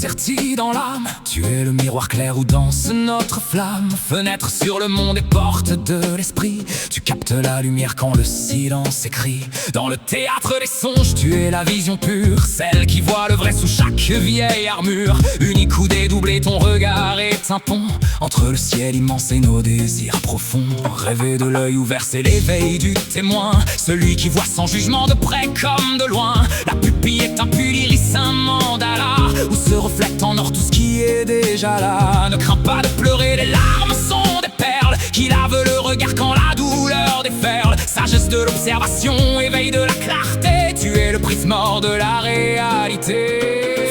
serti dans l'âme. Tu es le miroir clair où danse notre flamme. Fenêtre sur le monde et porte de l'esprit. Tu captes la lumière quand le silence écrit. Dans le théâtre des songes, tu es la vision pure, celle qui voit le vrai sous chaque vieille armure. Unique ou dédoublé, ton regard est un pont entre le ciel immense et nos désirs profonds. Rêver de l'œil ouvert, c'est l'éveil du témoin, celui qui voit sans jugement de près comme de loin. La pupille est un pull iris, un mandala, où se reflète en or tout ce qui est déjà là. Ne crains pas de pleurer, les larmes sont des perles qui lavent le regard quand la douleur déferle. Sagesse de l'observation, éveil de la clarté, tu es le prisme or de la réalité.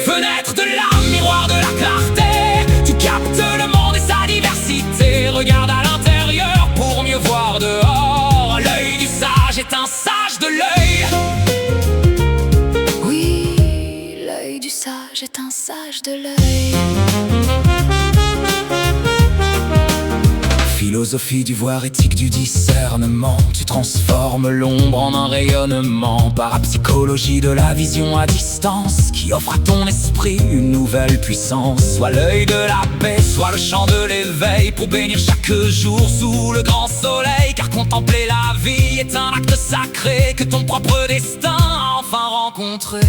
Fenêtre de l'âme, miroir de la clarté, tu captes le monde et sa diversité. Regarde à l'intérieur pour mieux voir dehors. L'œil du sage est un sage de l'œil. Oui, l'œil du sage est un sage de l'œil. Philosophie du voir, éthique du discernement. Tu transformes l'ombre en un rayonnement. Parapsychologie de la vision à distance, qui offre à ton esprit une nouvelle puissance. Soit l'œil de la paix, soit le chant de l'éveil, pour bénir chaque jour sous le grand soleil. Car contempler la vie est un acte sacré que ton propre destin a enfin rencontré.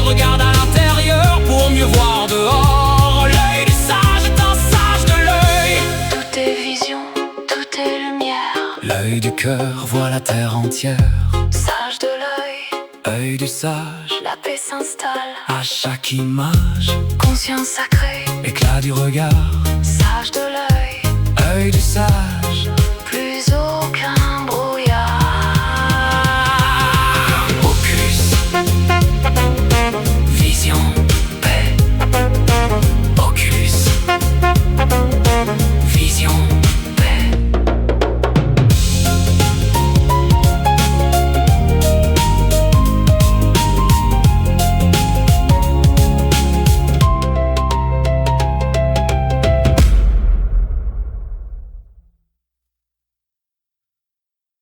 Regarde à l'intérieur pour mieux voir dehors. L'œil du sage est un sage de l'œil. Tout est vision, tout est lumière. L'œil du cœur voit la terre entière. Sage de l'œil, Œil du sage, la paix s'installe. à chaque image, Conscience sacrée, éclat du regard. sage de l'œil. Œil du sage,